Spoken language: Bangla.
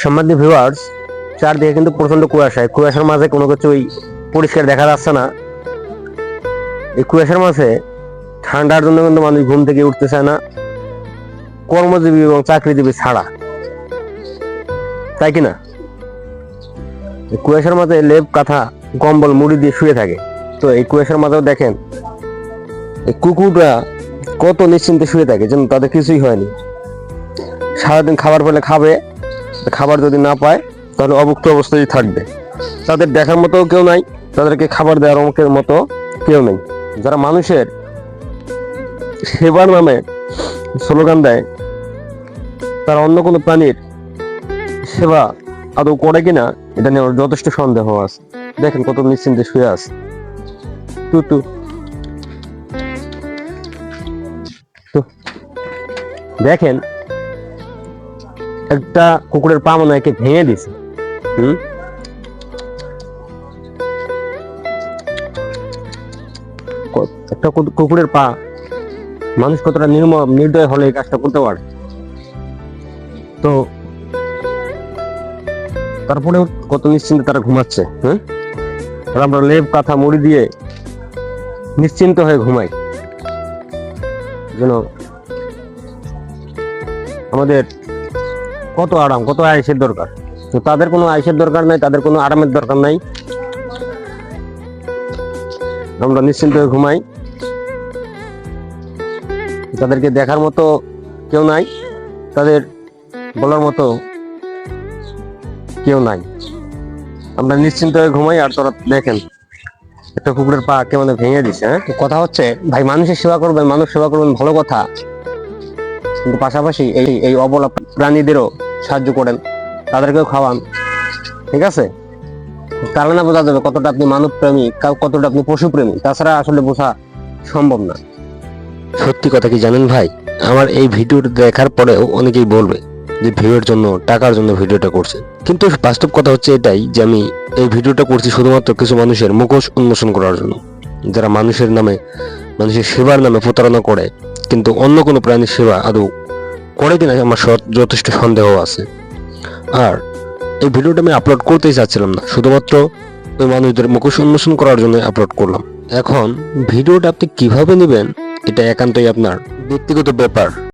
সম্মানিত ভিউয়ার্স, চারদিকে কিন্তু প্রচন্ড কুয়াশা। কুয়াশার মাঝে কোনো কিছুই পরিষ্কার দেখা যাচ্ছে না। এই কুয়াশার মাঝে ঠান্ডার জন্য কিন্তু মানুষ ঘুম থেকে উঠতে চায় না, কর্মজীবী এবং চাকরিজীবী ছাড়া, তাই কিনা? এই কুয়াশার মাঝে লেপ কাঁথা কম্বল মুড়ি দিয়ে শুয়ে থাকে। তো এই কুয়াশার মাঝেও দেখেন এই কুকুররা কত নিশ্চিন্তে শুয়ে থাকে, যেন তাদের কিছুই হয়নি। সারাদিন খাবার পেলে খাবে, খাবার যদি না পায় তাহলে অভুক্ত অবস্থায় থাকবে। তাদের দেখার মতো কেউ নাই, তাদেরকে খাবার দেওয়ার মতো কেউ নেই। যারা মানুষের সেবার নামে স্লোগান দেয়, তারা অন্য কোনো প্রাণীর সেবা আদৌ করে কিনা এটা নিয়ে আমার যথেষ্ট সন্দেহ আছে। দেখেন কত নিশ্চিন্তে শুয়ে আছে। টুটু তো দেখেন, একটা কুকুরের পা মনে হয় ভেঙে দিছে। একটা কুকুরের পা, মানুষ কতটা নির্দয় হলে এই কাজটা করতে পারে। তো তারপরে কত নিশ্চিন্তে তারা ঘুমাচ্ছে। আর আমরা লেপ কাঁথা মুড়ি দিয়ে নিশ্চিন্ত হয়ে ঘুমাই, যেন আমাদের কত আরাম, কত আয়েসের দরকার। তো তাদের কোনো আয়েসের দরকার নাই, তাদের কোনো আরামের দরকার নাই। আমরা নিশ্চিন্ত হয়ে ঘুমাই, তাদেরকে দেখার মতো কেউ নাই, তাদের বলার মতো কেউ নাই। আমরা নিশ্চিন্ত হয়ে ঘুমাই। আর তোরা দেখেন একটা কুকুরের পা কেমন ভেঙে দিছে। কথা হচ্ছে ভাই, মানুষের সেবা করবেন, মানুষ সেবা করবেন, ভালো কথা, কিন্তু পাশাপাশি এই অবলা প্রাণীদেরও সাহায্য করেন, তাদেরকেও খাওয়ান, ঠিক আছে? তাহলে না বোঝা যাবে কতটা আপনি মানব প্রেমী, কতটা আপনি পশু প্রেমী। তাছাড়া আসলে বোঝা সম্ভব না। সত্যি কথা কি জানেন ভাই, আমার এই ভিডিওটা দেখার পরেও অনেকেই বলবে যে ভিউয়ের জন্য, টাকার জন্য ভিডিওটা করছে। কিন্তু বাস্তব কথা হচ্ছে এটাই যে আমি এই ভিডিওটা করছি শুধুমাত্র কিছু মানুষের মুখোশ উন্মোচন করার জন্য, যারা মানুষের নামে, মানুষের সেবার নামে প্রতারণা করে, কিন্তু অন্য কোনো প্রাণীর সেবা আদৌ করে কিনা আমার যথেষ্ট সন্দেহ আছে। আর এই ভিডিওটা আমি আপলোড করতেই চাচ্ছিলাম না, শুধুমাত্র ওই মানুষদের মুখোশ উন্মোচন করার জন্য আপলোড করলাম। এখন ভিডিওটা আপনি কিভাবে নেবেন এটা একান্তই আপনার ব্যক্তিগত ব্যাপার।